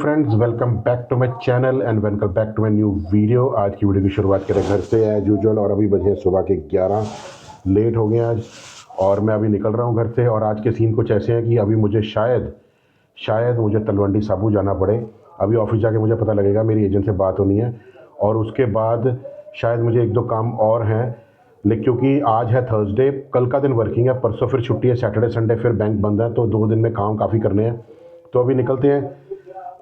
Friends, welcome back to my channel and welcome back to my new video. आज की video की शुरुआत करें घर से एज यूजुअल। और अभी बजे सुबह के 11। लेट हो गए आज और मैं अभी निकल रहा हूं घर से। और आज के सीन कुछ ऐसे हैं कि अभी मुझे शायद मुझे तलवंडी साबू जाना पड़े। अभी ऑफिस जाके मुझे पता लगेगा, मेरी एजेंट से बात होनी है और उसके बाद शायद मुझे एक दो काम और हैं। लेकिन क्योंकि आज है थर्सडे, कल का दिन वर्किंग है, परसों फिर छुट्टी है, सैटरडे संडे फिर बैंक बंद है, तो 2 दिन में काम काफ़ी करने हैं। तो अभी निकलते हैं,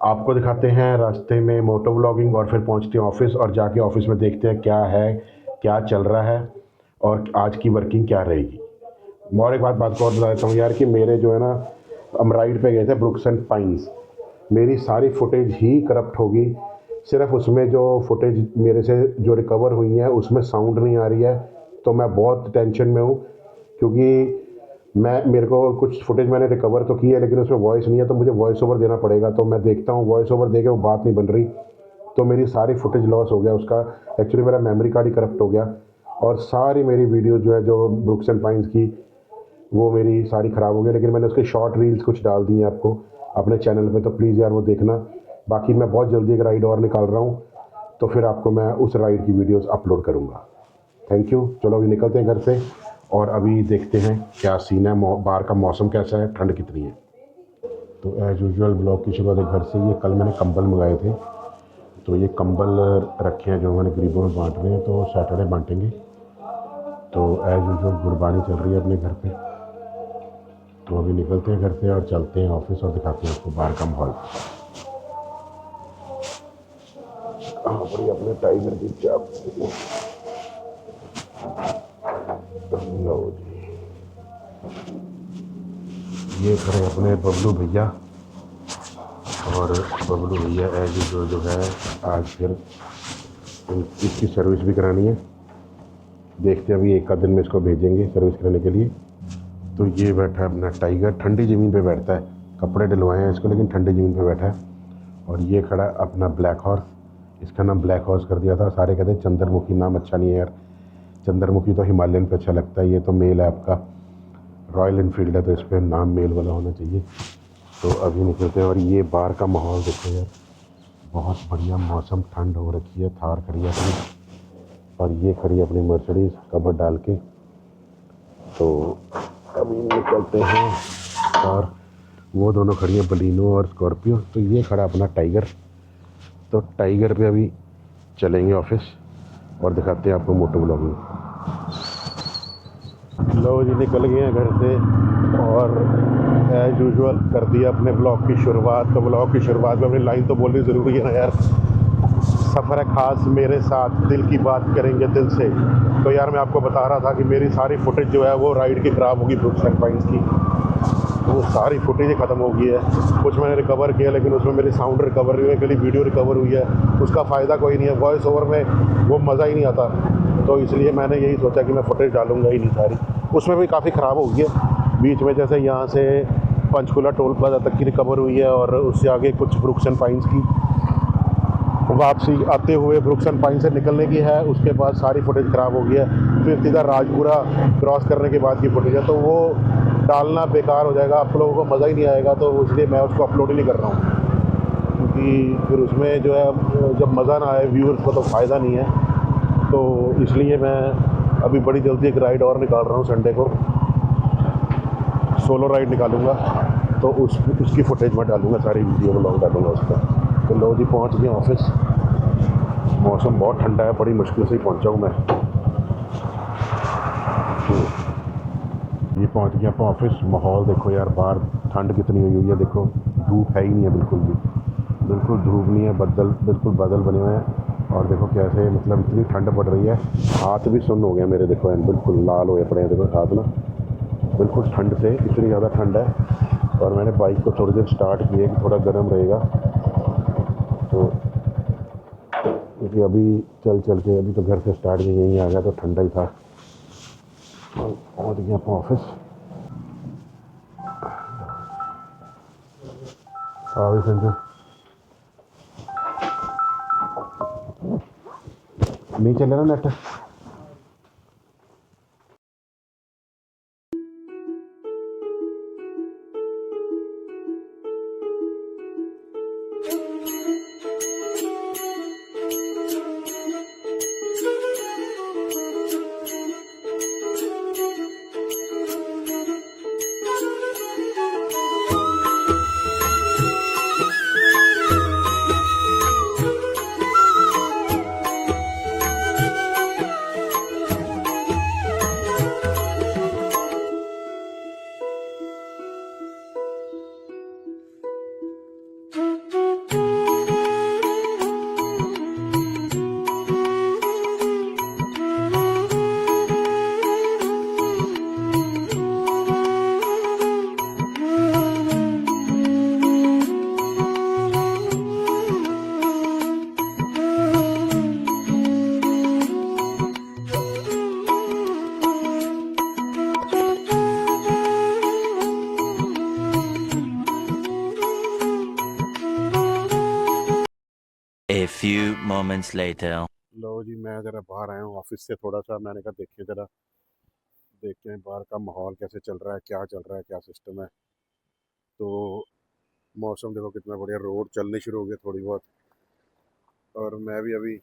आपको दिखाते हैं रास्ते में मोटो व्लॉगिंग और फिर पहुंचते हैं ऑफिस और जाके ऑफिस में देखते हैं क्या है, क्या चल रहा है और आज की वर्किंग क्या रहेगी। और एक बात को और बता देता हूँ यार कि मेरे जो है ना, हम राइड पे गए थे ब्रुक्स एंड पाइन्स, मेरी सारी फुटेज ही करप्ट होगी। सिर्फ उसमें जो फुटेज मेरे से जो रिकवर हुई है उसमें साउंड नहीं आ रही है, तो मैं बहुत टेंशन में हूँ। क्योंकि मेरे को कुछ फुटेज मैंने रिकवर तो की है लेकिन उसमें वॉइस नहीं है, तो मुझे वॉइस ओवर देना पड़ेगा। तो मैं देखता हूँ, वॉइस ओवर दे के वो बात नहीं बन रही, तो मेरी सारी फुटेज लॉस हो गया उसका। एक्चुअली मेरा मेमोरी कार्ड ही करप्ट हो गया और सारी मेरी वीडियो जो है, जो ब्रुक्स एंड पाइन्स की, वो मेरी सारी ख़राब हो गई। लेकिन मैंने उसके शॉर्ट रील्स कुछ डाल दी हैं आपको अपने चैनल पे, तो प्लीज़ यार वो देखना। बाकी मैं बहुत जल्दी एक राइड और निकाल रहा हूँ, तो फिर आपको मैं उस राइड की वीडियोस अपलोड करूँगा। Thank you. चलो अभी निकलते हैं घर से और अभी देखते हैं क्या सीन है, बाहर का मौसम कैसा है, ठंड कितनी है। तो एज यूजुअल ब्लॉग की शुरुआत है घर से। ये कल मैंने कंबल मंगाए थे, तो ये कंबल रखे हैं जो मैंने गरीबों में बांट रहे हैं, तो सैटरडे बांटेंगे। तो एज यूजुअल गुरबानी चल रही है अपने घर पे। तो अभी निकलते हैं घर से और चलते हैं ऑफिस और दिखाते हैं आपको बाहर का माहौल। कहाँ पड़ी अपने टाइगर की चाप। लो जी, ये खड़े अपने बबलू भैया। और बबलू भैया एज जो है आज फिर इसकी सर्विस भी करानी है। देखते हैं, अभी एक आध दिन में इसको भेजेंगे सर्विस कराने के लिए। तो ये बैठा है अपना टाइगर, ठंडी ज़मीन पे बैठता है। कपड़े डलवाए हैं इसको लेकिन ठंडी ज़मीन पे बैठा है। और ये खड़ा है अपना ब्लैक हॉर्स, इसका नाम ब्लैक हॉर्स कर दिया था। सारे कहते हैं चंद्रमुखी, नाम अच्छा नहीं है यार, चंद्रमुखी तो हिमालयन पे अच्छा लगता है। ये तो मेल है आपका, रॉयल इनफील्ड है, तो इस पर नाम मेल वाला होना चाहिए। तो अभी निकलते हैं और ये बाहर का माहौल देखो यार, बहुत बढ़िया मौसम, ठंड हो रखी है। थार खड़ी है अपनी और ये खड़ी है अपनी मर्सिडीज़ कवर डाल के। तो अभी निकलते हैं और वो दोनों खड़ी हैं बलिनो और स्कॉर्पियो। तो ये खड़ा अपना टाइगर। तो टाइगर पे अभी चलेंगे ऑफिस और दिखाते हैं आपको मोटो व्लॉगिंग। लो जी, निकल गए हैं घर से और एज यूजुअल कर दिया अपने ब्लॉग की शुरुआत। तो ब्लॉग की शुरुआत में अपनी लाइन तो बोलनी ज़रूरी है ना यार, सफ़र है ख़ास मेरे साथ, दिल की बात करेंगे दिल से। तो यार मैं आपको बता रहा था कि मेरी सारी फुटेज जो है वो राइड की ख़राब होगी, ब्रुक्स एंड पाइन्स की। तो वो सारी फुटेज ही ख़त्म हो गई है। कुछ मैंने रिकवर किया लेकिन उसमें मेरी साउंड रिकवर नहीं हुई, खाली वीडियो रिकवर हुई है। उसका फ़ायदा कोई नहीं है, वॉइस ओवर में वो मज़ा ही नहीं आता। तो इसलिए मैंने यही सोचा कि मैं फुटेज डालूँगा ही नहीं सारी। उसमें भी काफ़ी ख़राब हो गई है। बीच में जैसे यहाँ से पंचकुला टोल प्लाजा तक की रिकवर हुई है और उससे आगे कुछ ब्रुक्स एंड पाइन्स की वापसी आते हुए ब्रुक्स एंड पाइन से निकलने की है। उसके बाद सारी फुटेज ख़राब हो गई है। फिर सीधा राजपुरा क्रॉस करने के बाद की फुटेज है, तो वो डालना बेकार हो जाएगा, आप लोगों को मज़ा ही नहीं आएगा। तो इसलिए मैं उसको अपलोड ही नहीं कर रहा हूँ, क्योंकि फिर उसमें जो है जब मज़ा ना आए व्यूअर्स को तो फ़ायदा नहीं है। तो इसलिए मैं अभी बड़ी जल्दी एक राइड और निकाल रहा हूँ। संडे को सोलो राइड निकालूंगा, तो उसकी फुटेज मैं डालूंगा, सारी वीडियो ब्लॉग डालूंगा उसका। तो लो जी, पहुँच गए ऑफिस। मौसम बहुत ठंडा है, बड़ी मुश्किल से ही पहुँचा हूँ मैं। ये पहुँच गया अपन ऑफिस। माहौल देखो यार, बाहर ठंड कितनी हुई है, देखो धूप है ही नहीं है, बिल्कुल भी बिल्कुल धूप नहीं है, बिल्कुल बादल बने हुए हैं। और देखो कैसे, मतलब इतनी ठंड पड़ रही है, हाथ भी सुन्न हो गया मेरे, देखो बिल्कुल लाल हुए पड़े हैं, देखो हाथ ना बिल्कुल ठंड से, इतनी ज़्यादा ठंड है। और मैंने बाइक को थोड़ी देर स्टार्ट किया कि थोड़ा गर्म रहेगा। तो क्योंकि अभी चल के अभी तो घर से स्टार्ट किया, यहीं आ गया तो ठंडा ही था। पहुँच गया अपना ऑफिस। हाँ संजय, नहीं चल रहा नेट। few moments later. लो जी, मैं ज़रा बाहर आया हूँ ऑफिस से, थोड़ा सा मैंने कहा देखिए ज़रा, देखते हैं बाहर का माहौल कैसे चल रहा है, क्या चल रहा है, क्या सिस्टम है। तो मौसम देखो कितना बढ़िया, रोड चलनी शुरू हो गई थोड़ी बहुत। और मैं भी अभी,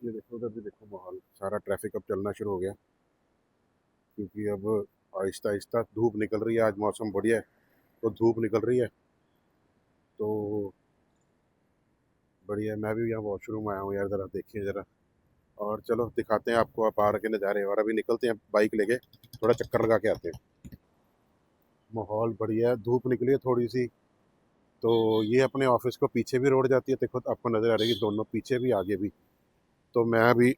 ये देखो उधर भी देखो, माहौल सारा ट्रैफिक अब चलना शुरू हो गया, क्योंकि अब आहिस्ता आहिस्ता धूप निकल रही है। आज मौसम बढ़िया है तो धूप निकल रही है, तो बढ़िया है। मैं भी यहाँ वॉशरूम आया हूँ यार, ज़रा देखिए ज़रा, और चलो दिखाते हैं आपको आप बाहर के नज़ारे। और अभी निकलते हैं बाइक लेके, थोड़ा चक्कर लगा के आते हैं। माहौल बढ़िया है, धूप निकली है थोड़ी सी, तो ये अपने ऑफिस को पीछे भी रोड जाती है, देखो आपको नज़र आ रही है, दोनों पीछे भी आगे भी। तो मैं अभी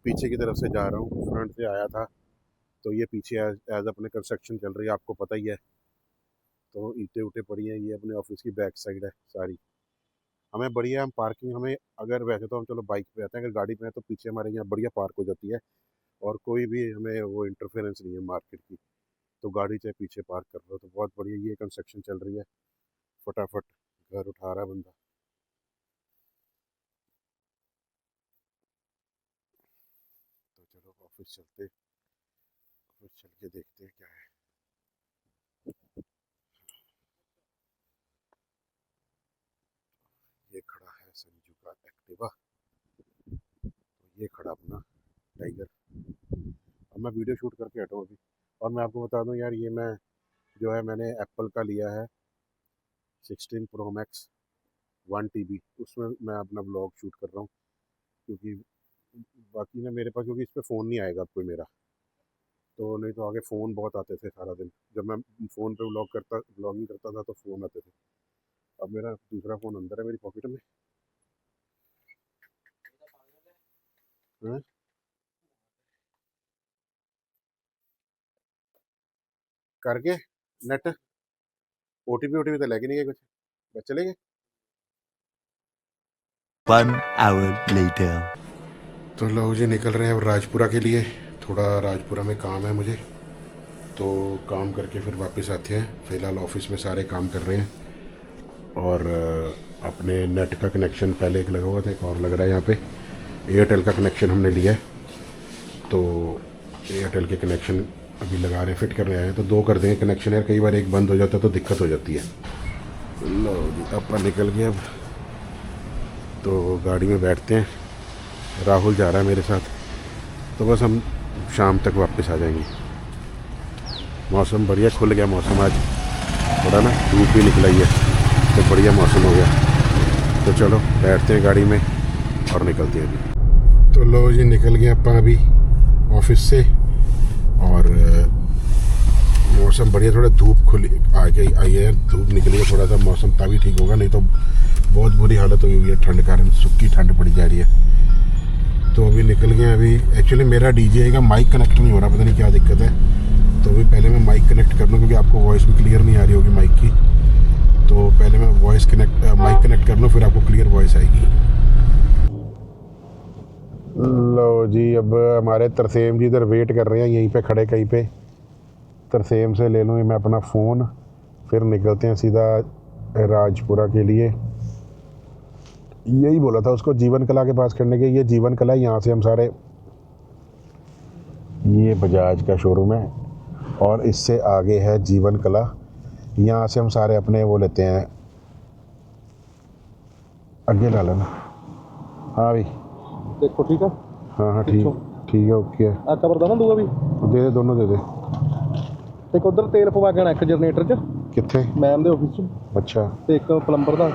पीछे की तरफ से जा रहा हूँ, फ्रंट से आया था। तो ये पीछे एज अपने कंस्ट्रक्शन चल रही है, आपको पता ही है। तो ईंटें उटे पड़ी हैं, ये अपने ऑफिस की बैक साइड है सारी। हमें बढ़िया, हम पार्किंग, हमें अगर वैसे तो हम चलो बाइक पे आते हैं, अगर गाड़ी पे हैं तो पीछे हमारे यहाँ बढ़िया पार्क हो जाती है, और कोई भी हमें वो इंटरफेरेंस नहीं है मार्केट की। तो गाड़ी चाहे पीछे पार्क कर लो, तो बहुत बढ़िया। ये कंस्ट्रक्शन चल रही है, फटाफट घर उठा रहा है बंदा। तो चलो ऑफिस चलते, ऑफिस चल के देखते हैं क्या है। ये खड़ा है संजू का एक्टिवा, तो ये खड़ा अपना टाइगर। अब मैं वीडियो शूट करके हटाऊँ अभी। और मैं आपको बता दूं यार, ये मैं जो है, मैंने एप्पल का लिया है 16 प्रो मैक्स 1 TB, उसमें मैं अपना ब्लॉग शूट कर रहा हूँ। क्योंकि बाकी ना मेरे पास, क्योंकि इस पर फ़ोन नहीं आएगा अब कोई मेरा, तो नहीं तो आगे फ़ोन बहुत आते थे सारा दिन। जब मैं फ़ोन पे ब्लॉगिंग करता था तो फ़ोन आते थे। अब मेरा दूसरा फ़ोन अंदर है मेरी पॉकेट में। हाँ? करके नेट OTP तो लगे नहीं गए कुछ, बस चले गए। 1 hour later. तो लो जी, निकल रहे हैं अब राजपुरा के लिए। थोड़ा राजपुरा में काम है मुझे, तो काम करके फिर वापस आते हैं। फ़िलहाल ऑफिस में सारे काम कर रहे हैं, और अपने नेट का कनेक्शन पहले एक लगा हुआ था, एक और लग रहा है यहाँ पे। एयरटेल का कनेक्शन हमने लिया है, तो एयरटेल के कनेक्शन अभी लगा रहे हैं, फिट करने आए हैं। तो 2 कर देंगे कनेक्शन यार, कई बार एक बंद हो जाता है तो दिक्कत हो जाती है। लो जी, अपना निकल गया अब, तो गाड़ी में बैठते हैं। राहुल जा रहा है मेरे साथ, तो बस हम शाम तक वापस आ जाएंगे। मौसम बढ़िया खुल गया, मौसम आज थोड़ा ना धूप भी निकला ही है, तो बढ़िया मौसम हो गया। तो चलो बैठते हैं गाड़ी में और निकलते हैं अभी। तो लो जी, निकल गए अपन अभी ऑफिस से, और मौसम बढ़िया, थोड़ा धूप खुली आई है, धूप निकली है, थोड़ा सा मौसम तभी ठीक होगा, नहीं तो बहुत बुरी हालत हुई हुई है ठंड कारण, सूखी ठंड पड़ी जा रही है। तो अभी निकल गए। अभी एक्चुअली मेरा DJI का माइक कनेक्ट नहीं हो रहा, पता नहीं क्या दिक्कत है। तो अभी पहले मैं माइक कनेक्ट कर लूँ, क्योंकि आपको वॉइस भी क्लियर नहीं आ रही होगी माइक की। तो पहले मैं माइक कनेक्ट कर लूँ, फिर आपको क्लियर वॉइस आएगी। लो जी, अब हमारे तरसेम जी इधर वेट कर रहे हैं, यहीं पे खड़े कहीं पे। तरसेम से ले लूँ मैं अपना फ़ोन, फिर निकलते हैं सीधा राजपुरा के लिए। यही बोला था उसको जीवन कला के पास करने के, ये जीवन कला है, यहाँ से हम सारे, ये बजाज का शोरूम है, और इससे आगे है जीवन कला। यहाँ से हम सारे अपने वो लेते हैं, आगे ला लेना। हाँ भाई देखो ठीक है। हाँ हाँ ठीक है, ओके है। ਆ ਕਵਰ ਦਾ ਨਾ ਦੂਆ ਵੀ दे दे, दोनों दे दे। ਤੇ ਇੱਕ ਉਧਰ ਤੇਲ ਪਵਾ ਕੇ ਆਣਾ ਇੱਕ ਜਨਰੇਟਰ 'ਚ कितने? ਮੈਮ ਦੇ ਆਫਿਸ 'ਚ, अच्छा, ਤੇ ਇੱਕ ਪਲੰਬਰ ਦਾ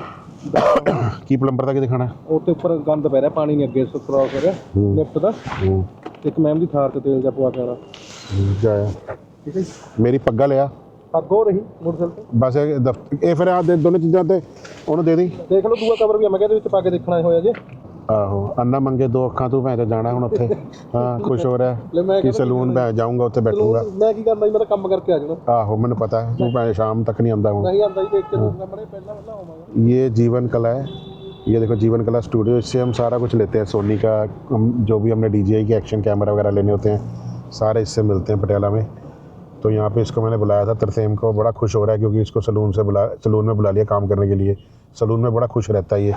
की प्लम्बर का की दिखाना है? ਉੱਤੇ ਉੱਪਰ ਗੰਦ ਪੈ ਰਿਹਾ, ਪਾਣੀ ਨਹੀਂ ਅੱਗੇ ਕ੍ਰਾਸ ਹੋ ਰਿਹਾ ਲਿਫਟ ਦਾ। ਤੇ ਇੱਕ ਮੈਮ ਦੀ ਥਾਰ 'ਚ ਤੇਲ ਜਾ ਪਵਾ ਕੇ ਆਣਾ। क्या है? ਠੀਕ ਹੈ ਜੀ, मेरी पग्गा लिया ਪੱਗ ਹੋ ਰਹੀ ਮੋਟਰਸਾਈਕਲ ਤੇ। बस ये फिर आ दे, दोनों चीज़ां ते ਉਹਨੂੰ ਦੇ ਦੀ। ਦੇਖ ਲਓ ਦੂਆ ਕਵਰ ਵੀ ਆ, ਮੈਂ ਕਿਹਾ ਇਹਦੇ ਵਿੱਚ ਪਾ ਕੇ ਦੇਖਣਾ ਹੋਇਆ ਜੇ। ਆਹੋ, ਅੰਨਾ ਮੰਗੇ 2 ਅੱਖਾਂ ਤੂੰ ਭੈਣ ਚੋ ਜਾਣਾ ਹੁਣ ਉੱਥੇ। ਹਾਂ, ਖੁਸ਼ ਹੋ ਰਿਹਾ ਕਿ ਸਲੂਨ ਮੈਂ ਜਾਊਂਗਾ, ਉੱਥੇ ਬੈਠੂੰਗਾ। ਮੈਂ ਕੀ ਕਰਨਾ ਜੀ, ਮੈਂ ਤਾਂ ਕੰਮ ਕਰਕੇ ਆ ਜਾਣਾ। ਆਹੋ ਮੈਨੂੰ ਪਤਾ ਹੈ, ਤੂੰ ਭੈਣ ਸ਼ਾਮ ਤੱਕ नहीं आंदा हूँ। नहीं आता जी, देख के दूंगा बड़े पहला आऊंगा। ये जीवन कला है, ये देखो जीवन कला स्टूडियो, इससे हम सारा कुछ लेते हैं। सोनी का जो भी हमने DJI के एक्शन कैमरा वगैरह लेने होते हैं, सारे इससे मिलते हैं पटियाला में। तो यहाँ पे इसको मैंने बुलाया था, तरसेम को, बड़ा खुश हो रहा है क्योंकि इसको सलून में बुला लिया काम करने के लिए। सलून में बड़ा खुश रहता है ये।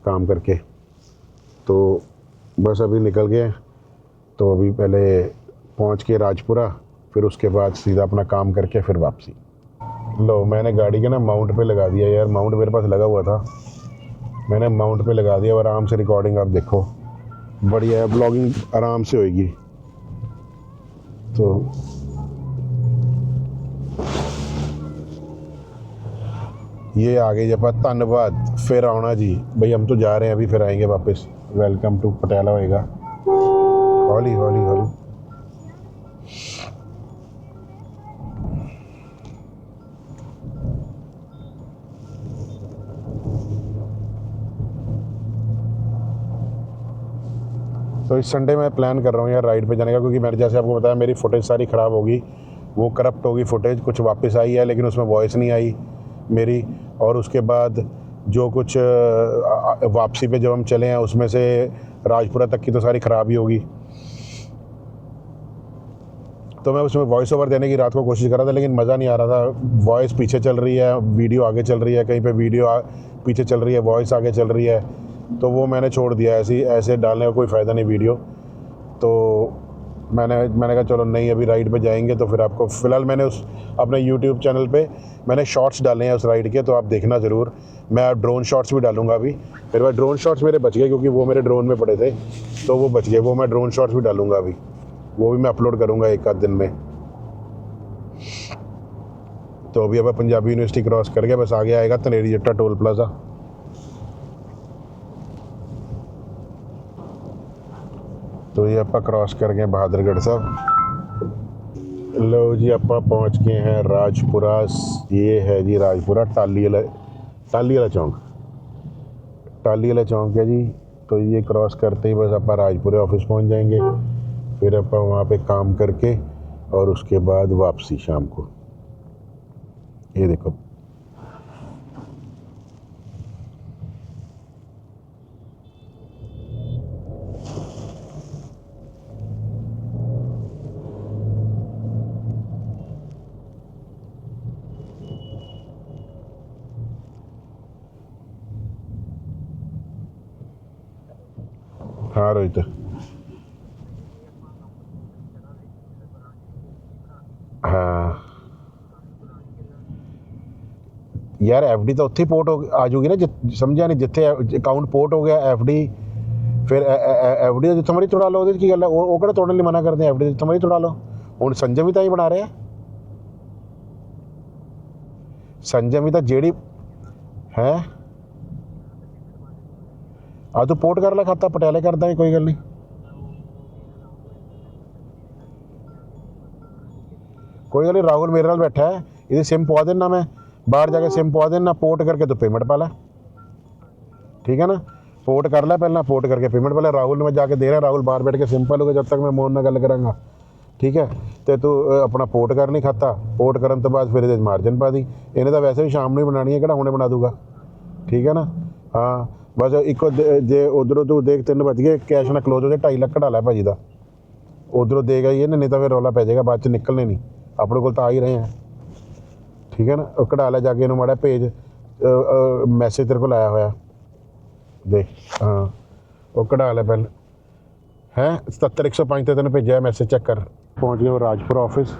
काम करके। तो बस अभी निकल गए, तो अभी पहले पहुंच के राजपुरा, फिर उसके बाद सीधा अपना काम करके फिर वापसी। लो मैंने गाड़ी के ना माउंट पे लगा दिया यार, माउंट मेरे पास लगा हुआ था, मैंने माउंट पे लगा दिया और आराम से रिकॉर्डिंग आप देखो, बढ़िया है, ब्लॉगिंग आराम से होएगी। तो ये आ गई जपा, धन्यवाद, फिर आना जी भाई, हम तो जा रहे हैं अभी, फिर आएंगे वापस। वेलकम टू पटियाला होएगा, हौली हौली हौली। तो इस संडे मैं प्लान कर रहा हूँ यार राइड पे जाने का, क्योंकि मैंने जैसे आपको बताया मेरी फुटेज सारी ख़राब होगी, वो करप्ट होगी फुटेज, कुछ वापस आई है लेकिन उसमें वॉइस नहीं आई मेरी, और उसके बाद जो कुछ वापसी पे जब हम चले हैं उसमें से राजपुरा तक की तो सारी ख़राब ही होगी। तो मैं उसमें वॉइस ओवर देने की रात को कोशिश कर रहा था, लेकिन मज़ा नहीं आ रहा था, वॉइस पीछे चल रही है, वीडियो आगे चल रही है, कहीं पे वीडियो पीछे चल रही है, वॉइस आगे चल रही है, तो वो मैंने छोड़ दिया, ऐसे डालने का कोई फ़ायदा नहीं वीडियो। तो मैंने कहा चलो नहीं, अभी राइड पे जाएंगे तो फिर आपको, फ़िलहाल मैंने उस अपने यूट्यूब चैनल पे मैंने शॉर्ट्स डाले हैं उस राइड के, तो आप देखना ज़रूर। मैं ड्रोन शॉट्स भी डालूंगा अभी, मेरे पास ड्रोन शॉट्स मेरे बच गए, क्योंकि वो मेरे ड्रोन में पड़े थे तो वो बच गए, वो मैं ड्रोन शॉट्स भी डालूंगा अभी, वो भी मैं अपलोड करूँगा एक आध दिन में। तो अभी अब पंजाबी यूनिवर्सिटी क्रॉस करके बस आगे आएगा तनेरी जट्टा टोल प्लाजा। तो ये आप क्रॉस कर गए बहादुरगढ़ साहब। लो जी आप पहुंच गए हैं राजपुरा, ये है जी राजपुरा, टाली वाला चौंक, टाली वाला चौंक है जी। तो ये क्रॉस करते ही बस आप राजपुरा ऑफिस पहुंच जाएंगे, फिर आप वहाँ पे काम करके और उसके बाद वापसी शाम को। ये देखो हाँ रोहित, हाँ यार एफडी तो उत्थे ही पोर्ट हो आ जाऊगी ना, समझा नहीं, जिथे अकाउंट पोर्ट हो गया एफडी, फिर एफडी का जितना मरी तोड़ा लो, की गल है वो किहड़ा तोड़न लई मना करते, एफडी जितना मरी तोड़ा लो। हुण संजम भी तो ही बना रहे हैं, संजम भी तो जेड़ी है आ तू पोर्ट कर ला खाता, पटियाले करदा है, कोई गल नहीं, कोई गल नहीं, राहुल मेरे नाल बैठा है, ये सिम पवा देना, मैं बाहर जाके सिम पवा देना, पोर्ट करके तो पेमेंट पा ला, ठीक है ना, पोर्ट कर ला पहला, पोर्ट करके पेमेंट पा ला। राहुल ने मैं जाके दे रहा, राहुल बाहर बैठ के सिम पालूगा जब तक मैं मोहन नाल गल करांगा, ठीक है। तो तू अपना पोर्ट कर नहीं खाता, पोर्ट करन तो बाद फिर मार्जिन पा दी, इन्हें तो वैसे भी शाम में ही बनानी है, किहड़ा हुणे बना दूगा, ठीक है ना। हाँ बस इको जे उधरों तू देख 3 बज गए, कैश ना क्लोज हो जाए, 2.5 लाख कढ़ा ला भाजी का, उधरों देगा ही नहीं तो फिर रौला पै जाएगा, बाद च निकलने नहीं, अपने को तो आ ही रहे हैं, ठीक है ना। कढ़ा ला जाके इन्होंने माड़ा भेज, मैसेज तेरे को आया होया देख, हाँ वो कढ़ा ला पहले है 77 105 तेन भेजा मैसेज, चेक कर। पहुँच गए वो राजपुरा ऑफिस।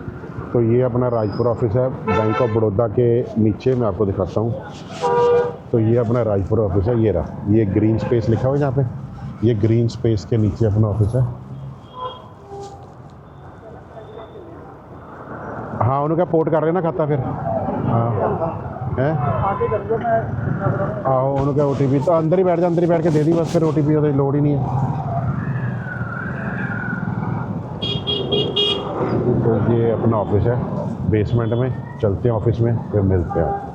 तो ये अपना राजपुरा ऑफिस है बैंक ऑफ बड़ौदा के नीचे, मैं आपको दिखाता हूँ। तो ये अपना राजपुरा ऑफिस है, ये रहा, ये ग्रीन स्पेस लिखा हुआ है यहाँ पे, ये ग्रीन स्पेस के नीचे अपना ऑफिस है। हाँ उन्होंने क्या पोर्ट कर रहे ना खाता फिर, हाँ है आहो उन्होंने क्या OTP तो अंदर ही बैठ जा, अंदर ही बैठ के दे दी बस, फिर OTP की लोड़ ही नहीं है। तो ये अपना ऑफिस है बेसमेंट में, चलते हैं ऑफिस में, फिर मिलते हैं।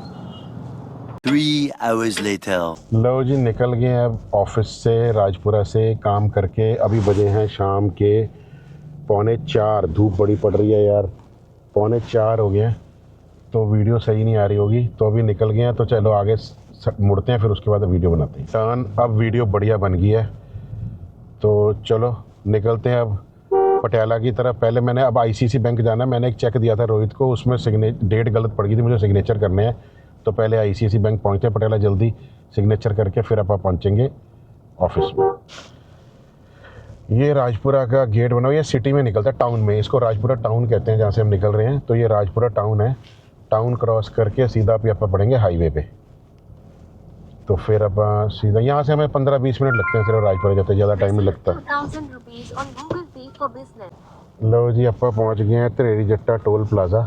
3 hours later. लो जी निकल गए हैं अब ऑफिस से, राजपुरा से काम करके। अभी बजे हैं शाम के 3:45, धूप बड़ी पड़ रही है यार, 3:45 हो गए हैं, तो वीडियो सही नहीं आ रही होगी। तो अभी निकल गए हैं, तो चलो आगे मुड़ते हैं, फिर उसके बाद वीडियो बनाते हैं। टर्न अब वीडियो बढ़िया बन गई है, तो चलो निकलते हैं अब पटियाला की तरफ। पहले मैंने अब ICICI बैंक जाना है, मैंने एक चेक दिया था रोहित को, उसमें डेट गलत पड़ गई थी, मुझे सिग्नेचर करने हैं, तो पहले ICICI बैंक पहुँचते हैं पटियाला जल्दी, सिग्नेचर करके फिर आप पहुँचेंगे ऑफिस में। ये राजपुरा का गेट बना हुआ, ये सिटी में निकलता है, टाउन में। इसको राजपुरा टाउन कहते हैं जहाँ से हम निकल रहे हैं। तो ये राजपुरा टाउन है। टाउन क्रॉस करके सीधा भी आप पड़ेंगे हाईवे पे। तो फिर अब सीधा यहाँ से हमें 15-20 मिनट लगते हैं सिर्फ राजपुरा जाते, ज़्यादा टाइम नहीं लगता। लो जी, आप पहुँच गए हैं त्रेरी जट्टा टोल प्लाज़ा।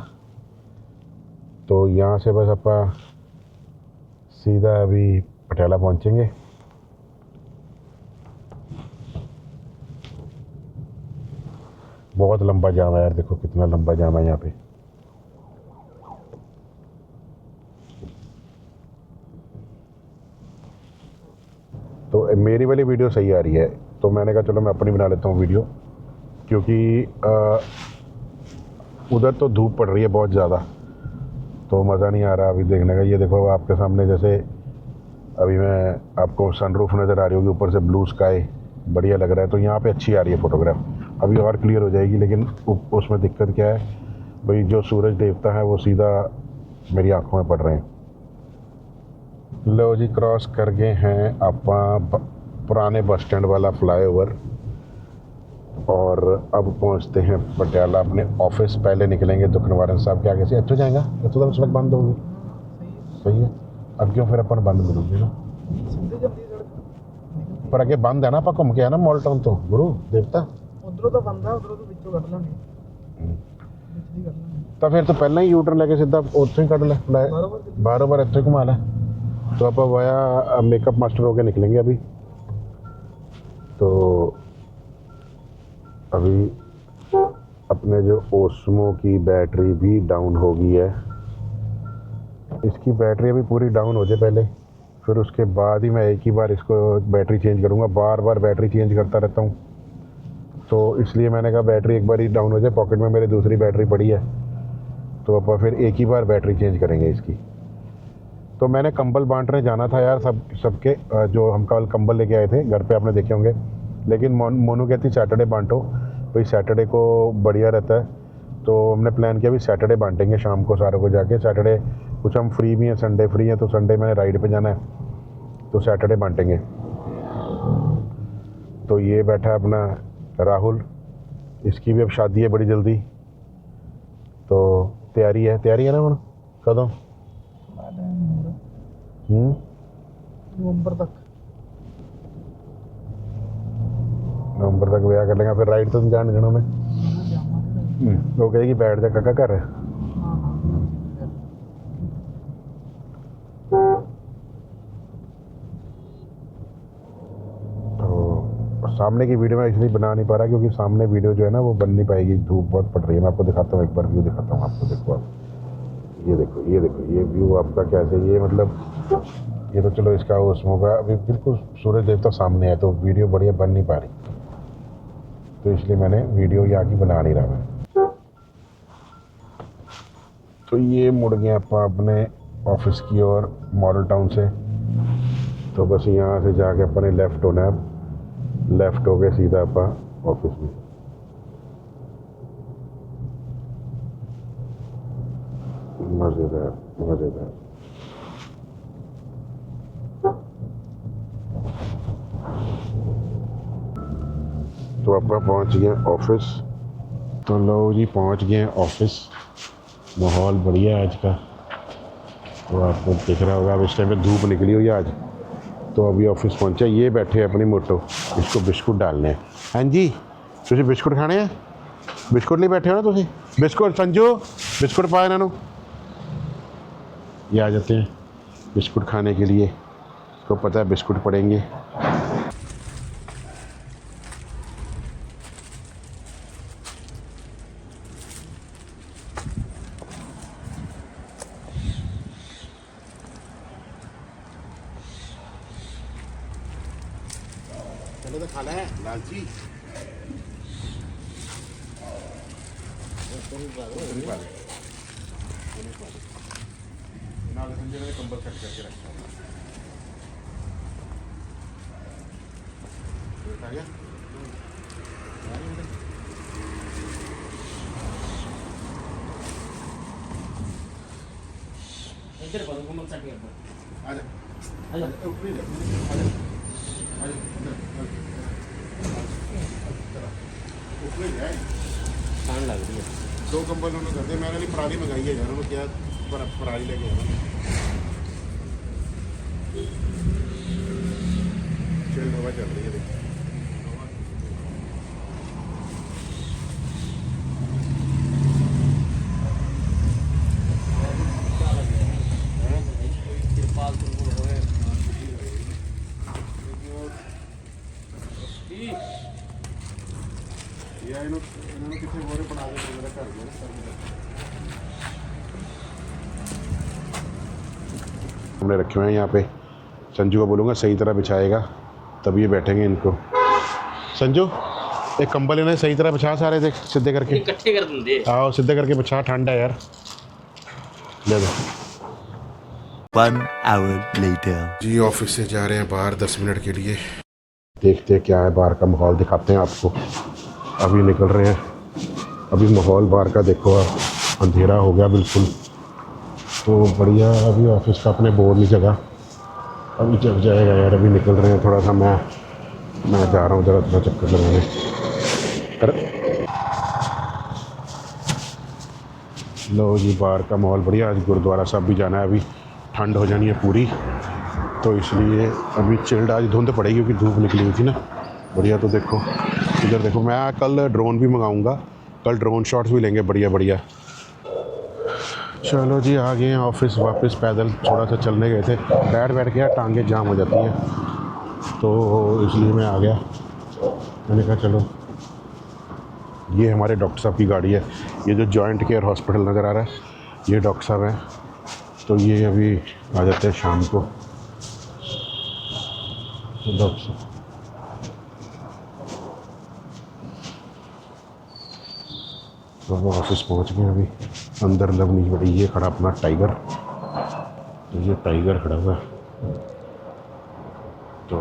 तो यहाँ से बस आप सीधा अभी पटियाला पहुँचेंगे। बहुत लंबा जाम है यार, देखो कितना लंबा जाम है यहाँ पे। तो मेरी वाली वीडियो सही आ रही है, तो मैंने कहा चलो मैं अपनी बना लेता हूँ वीडियो, क्योंकि उधर तो धूप पड़ रही है बहुत ज़्यादा, तो मज़ा नहीं आ रहा अभी देखने का। ये देखो आपके सामने, जैसे अभी मैं आपको सनरूफ नज़र आ रही होगी, ऊपर से ब्लू स्काई बढ़िया लग रहा है। तो यहाँ पे अच्छी आ रही है फ़ोटोग्राफ, अभी और क्लियर हो जाएगी। लेकिन उसमें दिक्कत क्या है भाई, जो सूरज देवता है वो सीधा मेरी आंखों में पड़ रहे हैं। लो जी, क्रॉस कर गए हैं आप पुराने बस स्टैंड वाला फ्लाईओवर, और अब पहुंचते हैं पटियाला अपने ऑफिस। पहले निकलेंगे दुख निवारण साहब के आगे से। अच्छो जाएगा, अच्छो तो सड़क बंद होगी। सही है, अब क्यों फिर अपन बंद मिलूंगी ना, पर अगे बंद है ना, आप घूम के आना मॉल टाउन तो गुरु देवता ਉਧਰੋਂ ਤਾਂ ਬੰਦ ਆ, ਉਧਰੋਂ ਤੋਂ ਵਿੱਚੋਂ ਕੱਢ ਲਾਂਗੇ, ਵਿੱਚ ਦੀ ਕੱਢ ਲਾਂਗੇ। तो फिर तो पहला ही यूटर्न लेके सीधा उत्थों ही कट ले, बार बार इतने घुमा ले। तो आप वाया मेकअप मास्टर होके निकलेंगे अभी। तो अभी अपने जो ओस्मो की बैटरी भी डाउन हो गई है, इसकी बैटरी अभी पूरी डाउन हो जाए पहले, फिर उसके बाद ही मैं एक ही बार इसको बैटरी चेंज करूँगा। बार बार बैटरी चेंज करता रहता हूँ, तो इसलिए मैंने कहा बैटरी एक बार ही डाउन हो जाए। पॉकेट में मेरी दूसरी बैटरी पड़ी है, तो अब फिर एक ही बार बैटरी चेंज करेंगे इसकी। तो मैंने कंबल बांटने जाना था यार सबके, जो हम कल कंबल लेके आए थे घर पे, आपने देखे होंगे। लेकिन मोनू कहती सैटरडे बांटो, भाई सैटरडे को बढ़िया रहता है। तो हमने प्लान किया भी सैटरडे बांटेंगे शाम को सारों को जाके। सैटरडे कुछ हम फ्री भी हैं, संडे फ्री हैं, तो संडे मैंने राइड पे जाना है, तो सैटरडे बांटेंगे। तो ये बैठा है अपना राहुल, इसकी भी अब शादी है बड़ी जल्दी, तो तैयारी है ना मन कदों नवंबर तक ब्याह कर लेंगे, फिर राइड तो जान देना मैं। वो कहेगी बैठ जा काका घर। सामने की वीडियो मैं इसलिए बना नहीं पा रहा क्योंकि सामने वीडियो जो है ना वो बन नहीं पाएगी, धूप बहुत पड़ रही है। मैं आपको दिखाता हूँ, एक बार व्यू दिखाता हूँ आपको। देखो आप, ये व्यू आपका कैसे, ये मतलब ये तो चलो इसका उसमें का अभी बिल्कुल सूरज देवता सामने है, तो वीडियो बढ़िया बन नहीं पा रही, तो इसलिए मैंने वीडियो यहाँ की बना नहीं रहा मैं। तो ये मुड़ गए आप अपने ऑफिस की ओर मॉडल टाउन से। तो बस यहाँ से जाके अपने लेफ़्ट होना है, लेफ्ट हो गए सीधा आप ऑफिस में। मज़ेदार। तो आप पहुंच गए ऑफिस। तो लो जी, पहुंच गए ऑफिस। माहौल बढ़िया है आज का, तो आपको दिख रहा होगा। अब इस टाइम पे धूप निकली हुई है आज। तो अभी ऑफिस पहुंचा, ये बैठे हैं अपनी मोटो, इसको बिस्कुट डालने हैं। हाँ जी, तुझे बिस्कुट खाने हैं? बिस्कुट नहीं बैठे हो ना तुझे? बिस्कुट संजू, बिस्कुट पा इन्हों। ये आ जाते हैं बिस्कुट खाने के लिए, तो पता है बिस्कुट पड़ेंगे। चलो तो खाना है लालची। संजय ने कंबल कट करके रखा है। इधर ठंड लग रही है। 2 कंबल उन्होंने करते मैंने नहीं पराली मंगाई है यार उन्होंने क्या पराली लेके आना चल हवा चल रही है देख। या इन्होंने कितने बोरे बना के मेरा घर गया हमने रखे हुए हैं यहाँ पे। संजू को बोलूँगा सही तरह बिछाएगा तब ये बैठेंगे इनको। संजू एक कंबल इन्हें सही तरह बिछा सारे देख सीधे करके इकट्ठे कर देंगे। आओ सीधे करके बिछा ठंड है यार ले दो। 1 hour later. जी ऑफिस से जा रहे हैं बाहर 10 मिनट के लिए। देखते हैं क्या है बाहर का माहौल दिखाते हैं आपको। अभी निकल रहे हैं। अभी माहौल बाहर का देखो आप अंधेरा हो गया बिल्कुल तो बढ़िया। अभी ऑफिस का अपने बोर्ड नहीं जगह अभी जग जाएगा यार। अभी निकल रहे हैं थोड़ा सा मैं जा रहा हूँ ज़रा थोड़ा चक्कर लगाने। लो जी बाहर का माहौल बढ़िया। आज गुरुद्वारा साहब भी जाना है। अभी ठंड हो जानी है पूरी तो इसलिए अभी चिल्ड। आज धुंध पड़ेगी क्योंकि धूप निकली हुई थी ना बढ़िया। तो देखो इधर देखो मैं कल ड्रोन भी मंगाऊंगा। कल ड्रोन शॉट्स भी लेंगे बढ़िया बढ़िया। चलो जी आ गए हैं ऑफिस वापस। पैदल थोड़ा सा चलने गए थे बैठ के यार टांगे जाम हो जाती हैं तो इसलिए मैं आ गया। मैंने कहा चलो ये हमारे डॉक्टर साहब की गाड़ी है। ये जो जॉइंट केयर हॉस्पिटल नज़र आ रहा है ये डॉक्टर साहब हैं तो ये अभी आ जाते हैं शाम को। तो डॉक्टर साहब तो वो ऑफिस पहुंच गए। अभी अंदर लवनीश बड़ी ये खड़ा अपना टाइगर। तो ये टाइगर खड़ा हुआ है तो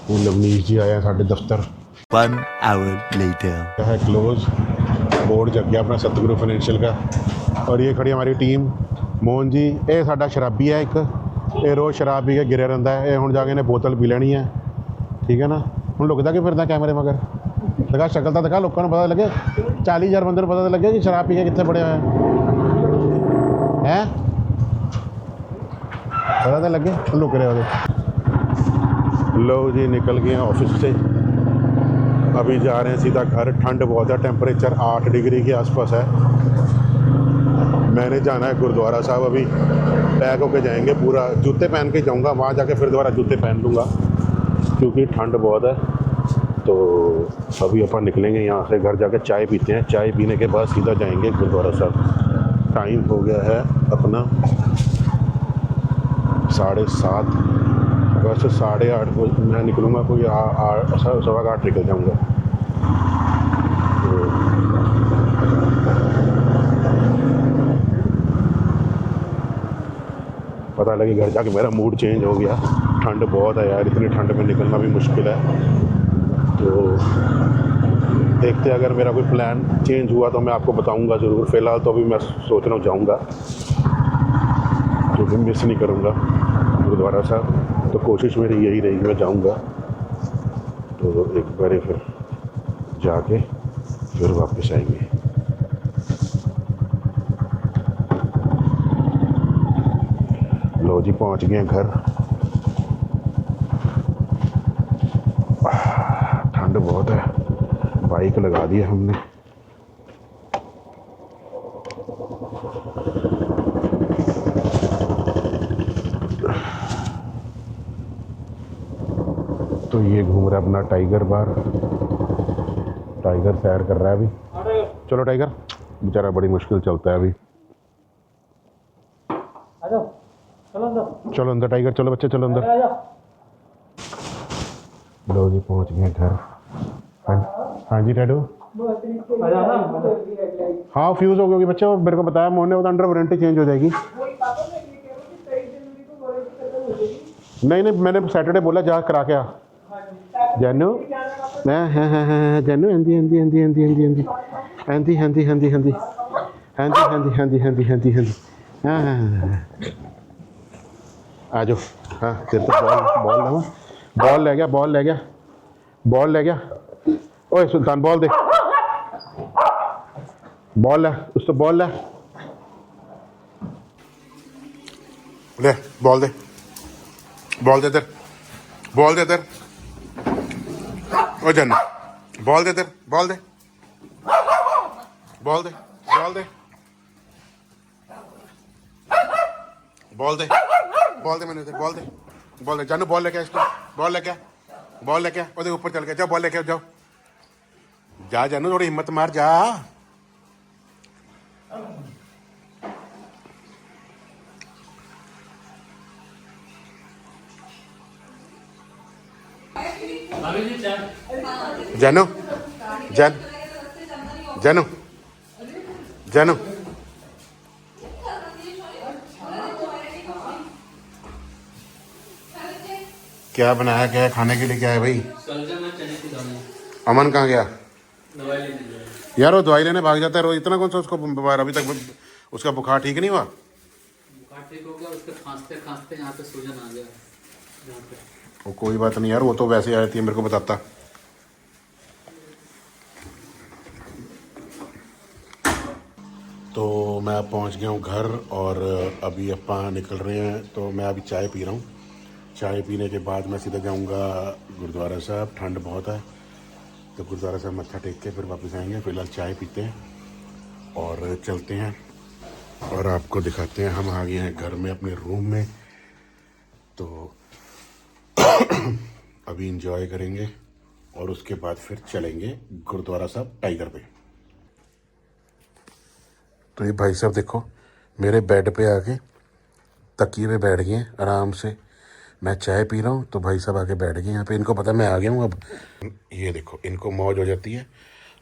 वो लवनीश जी आया साढ़े दफ्तर। 1 hour later. है क्लोज बोर्ड जग गया अपना सतगुरु फाइनेंशियल का। और ये खड़ी हमारी टीम। मोहन जी ये साडा शराबी है एक ये रोज़ शराब पी के गिरे रहिंदा है। ये हुण जाके इन्हें बोतल पी लेनी है ठीक है ना। हुण लुकदा कि फिरदा कैमरे मगर दिखा शक्ल तो दिखा लोगों को पता लगे 40,000 बंदे को पता लगे कि शराब पी के कितने बड़े हैं पता तो लगे लुक रहे हो। लो जी निकल गए ऑफिस से। अभी जा रहे हैं सीधा घर। ठंड बहुत है टेम्परेचर 8 डिग्री के आसपास है। मैंने जाना है गुरुद्वारा साहब। अभी पैक होके जाएंगे पूरा। जूते पहन के जाऊंगा वहाँ जाके फिर दोबारा जूते पहन लूँगा क्योंकि ठंड बहुत है। तो अभी अपन निकलेंगे यहाँ से घर जाके चाय पीते हैं। चाय पीने के बाद सीधा जाएंगे गुरुद्वारा साहब। टाइम हो गया है अपना 7:30। वैसे 8:30 को मैं निकलूँगा कोई 8:15 निकल जाऊँगा। तो पता लगे घर जाके मेरा मूड चेंज हो गया। ठंड बहुत है यार। इतनी ठंड में निकलना भी मुश्किल है। तो देखते अगर मेरा कोई प्लान चेंज हुआ तो मैं आपको बताऊंगा ज़रूर। फ़िलहाल तो अभी मैं सोच रहा हूँ जाऊँगा क्योंकि मिस नहीं करूँगा गुरुद्वारा साहब। तो कोशिश मेरी यही रहेगी मैं जाऊँगा। तो एक बार फिर जाके फिर वापस आएंगे। लो जी पहुँच गए घर। ठंड बहुत है। बाइक लगा दी है हमने। तो ये घूम रहा है अपना टाइगर बार। टाइगर सैर कर रहा है अभी। चलो टाइगर बेचारा बड़ी मुश्किल चलता है अभी। चलो अंदर टाइगर। चलो बच्चे चलो अंदर। लो जी पहुंच गए घर। हाँ जी डैडू। हाँ फ्यूज़ हो गई बच्चे। और मेरे को बताया मोहन ने वो अंडर वारंटी चेंज हो जाएगी। नहीं मैंने सैटरडे बोला जा करा के आ। जानू हाँ जानू हाँ जी हाँ जी हाँ जी हाँ जी हाँ जी हाँ जी हाँ जी हाँ जी हाँ जी हाँ जी हाँ जी हाँ जी हाँ जी हाँ जी हाँ जी हाँ जी हाँ हाँ हाँ आ जाओ। हाँ तेरे तो बॉल बॉल लगा, बॉल ले गया, बॉल ले गया, बॉल ले गया। ओए सुल्तान बॉल दे, बॉल ले, उस तो बॉल ले, ले बॉल दे, बॉल दे इधर, बॉल दे इधर। ओ जन बॉल दे इधर, बॉल दे, बॉल दे, बॉल दे, बॉल दे, बॉल दे, मैंने इधर बॉल दे, बॉल दे। जानू बॉल लेके आ, इसको बॉल लेके आ, बॉल लेके आ, ओदे ऊपर चल के जाओ, बॉल लेके जाओ, जा जानू थोड़ी हिम्मत मार जा। जानू जान जानू जानू क्या बनाया, क्या है खाने के लिए, क्या है भाई? अमन कहाँ गया यार? वो दवाई लेने भाग जाता है रोज, इतना कौन सा उसको बीमार, अभी तक उसका बुखार ठीक नहीं हुआ? बुखार ठीक हो गया, उसके खांसते खांसते यहाँ पे सूजन आ गया यहाँ पे। वो कोई बात नहीं यार, वो तो वैसे आई थी, मेरे को बताता। तो मैं अब पहुंच गया हूँ घर और अभी अपा निकल रहे हैं। तो मैं अभी चाय पी रहा हूँ। चाय पीने के बाद मैं सीधा जाऊँगा गुरुद्वारा साहब, ठंड बहुत है तो गुरुद्वारा साहब मत्था टेक के फिर वापस आएंगे। फिलहाल चाय पीते हैं और चलते हैं और आपको दिखाते हैं। हम आ गए हैं घर में, अपने रूम में। तो अभी इंजॉय करेंगे और उसके बाद फिर चलेंगे गुरुद्वारा साहब टाइगर पे। तो ये भाई साहब देखो, मेरे बेड पे आके तकिए पे बैठ गए हैं आराम से। मैं चाय पी रहा हूँ तो भाई साहब आके बैठ गए यहाँ पे। इनको पता मैं आ गया हूँ अब। ये देखो, इनको मौज हो जाती है।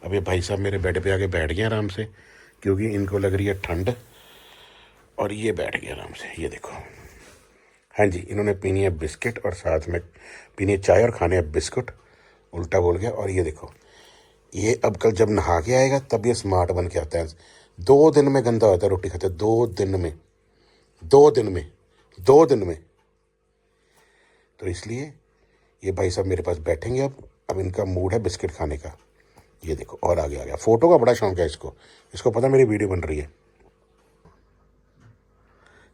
अब ये भाई साहब मेरे बेड पे आके बैठ गए आराम से, क्योंकि इनको लग रही है ठंड। और ये बैठ गए आराम से, ये देखो। हाँ जी, इन्होंने पीनी है बिस्किट और साथ में पीनी है चाय और खाने है बिस्कुट, उल्टा बोल गया। और ये देखो, ये अब कल जब नहा के आएगा तब ये स्मार्ट बन के आता है। 2 दिन में गंदा होता है रोटी खाते, 2 दिन में, 2 दिन में, 2 दिन में। तो इसलिए ये भाई साहब मेरे पास बैठेंगे अब इनका मूड है बिस्किट खाने का। ये देखो, और आगे आ गया। फोटो का बड़ा शौक है इसको पता मेरी वीडियो बन रही है।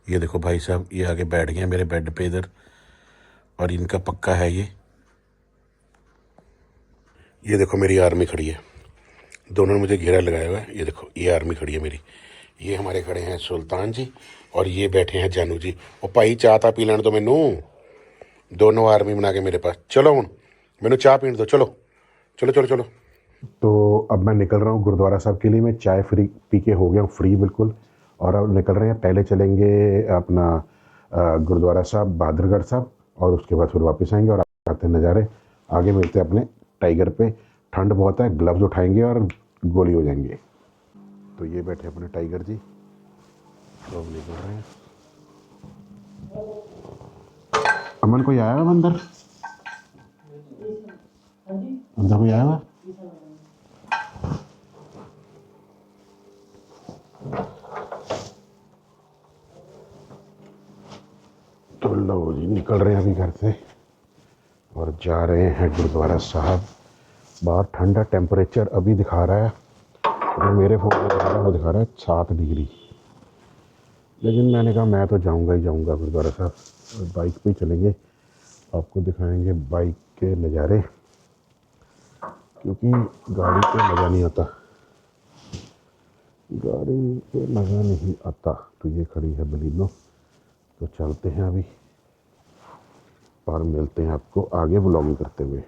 ये देखो भाई साहब, ये आगे बैठ गए मेरे बेड पे इधर, और इनका पक्का है ये देखो मेरी आर्मी खड़ी है। दोनों ने मुझे घेरा लगाया हुआ है। ये देखो, ये आर्मी खड़ी है मेरी। ये हमारे खड़े हैं सुल्तान जी और ये बैठे हैं जानू जी। और भाई चाह ता पी लेने दो मैनू, दोनों आर्मी बना के मेरे पास। चलो हूँ मैनू चाह पीने दो, चलो चलो चलो चलो। तो अब मैं निकल रहा हूँ गुरुद्वारा साहब के लिए। मैं चाय फ्री पी के हो गया हूँ फ्री बिल्कुल, और अब निकल रहे हैं। पहले चलेंगे अपना गुरुद्वारा साहब बहादुरगढ़ साहब, और उसके बाद फिर वापस आएंगे और आते हैं नज़ारे। आगे मिलते हैं अपने टाइगर पे। ठंड बहुत है, ग्लव्स उठाएंगे और गोली हो जाएंगे। तो ये बैठे अपने टाइगर जी, तो अब निकल रहे हैं। अमन कोई आया हुआ अंदर? अंदर कोई आया हुआ? तो लो जी, निकल रहे हैं अभी घर से और जा रहे हैं गुरुद्वारा साहब। बाहर ठंडा टेम्परेचर अभी दिखा रहा है, तो मेरे फ़ोन में दिखा रहा है, वो दिखा रहा है 7 डिग्री। लेकिन मैंने कहा मैं तो जाऊंगा ही जाऊंगा गुरुद्वारा साहब। और बाइक पे ही चलेंगे, आपको दिखाएंगे बाइक के नज़ारे, क्योंकि गाड़ी पे मज़ा नहीं आता, गाड़ी पे मज़ा नहीं आता। तो ये खड़ी है बलिनो। तो चलते हैं अभी और मिलते हैं आपको आगे व्लॉगिंग करते हुए।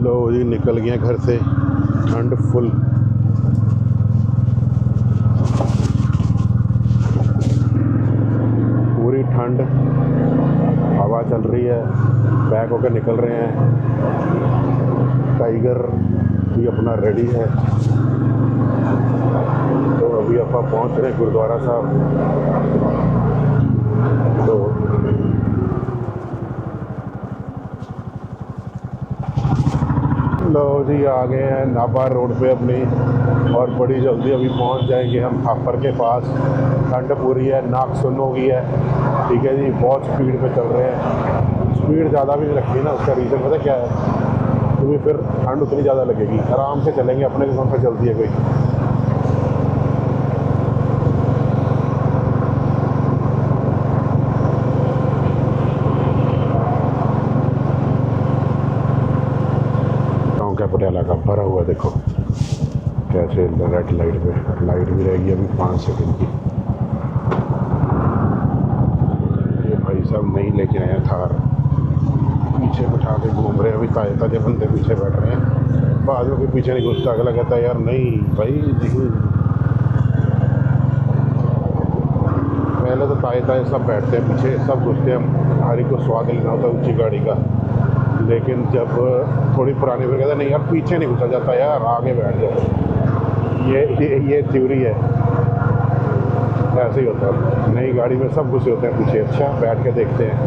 लो जी, निकल गए घर से, ठंड फुल। पूरी ठंड, हवा चल रही है, पैक होकर निकल रहे हैं। टाइगर भी अपना रेडी है। तो अभी आप पहुंच रहे हैं गुरुद्वारा साहब। तो लो जी, आ गए हैं नाबार रोड पे अपनी, और बड़ी जल्दी अभी पहुंच जाएंगे हम खापर के पास। ठंड पूरी है, नाक सुन हो गई है, ठीक है जी। बहुत स्पीड पे चल रहे हैं, स्पीड ज़्यादा भी नहीं रखी ना, उसका रीज़न पता क्या है, क्योंकि फिर ठंड उतनी ज़्यादा लगेगी। आराम से चलेंगे, अपने को कौन सा जल्दी है कोई। क्या पटियाला का भरा हुआ देखो कैसे रेड लाइट पे, लाइट भी रहेगी अभी 5 सेकंड की। ये भाई साहब नहीं लेके आए थार, पीछे बिठा के घूम रहे हैं। अभी ताजे ताजे बंदे पीछे बैठ रहे हैं, बाद में कोई पीछे नहीं घुसता। अगला कहता है यार नहीं भाई नहीं। पहले तो ताजे ताजे सब बैठते हैं पीछे, सब घुसते हैं, हर एक को स्वाद लेना होता है ऊंची गाड़ी का। लेकिन जब थोड़ी पुरानी फिर कहते हैं नहीं यार पीछे नहीं घुसा जाता यार, आगे बैठ जाओ। ये थ्योरी है, ऐसे ही होता है। नई गाड़ी में सब घुसे होते हैं पीछे, अच्छा बैठ के देखते हैं।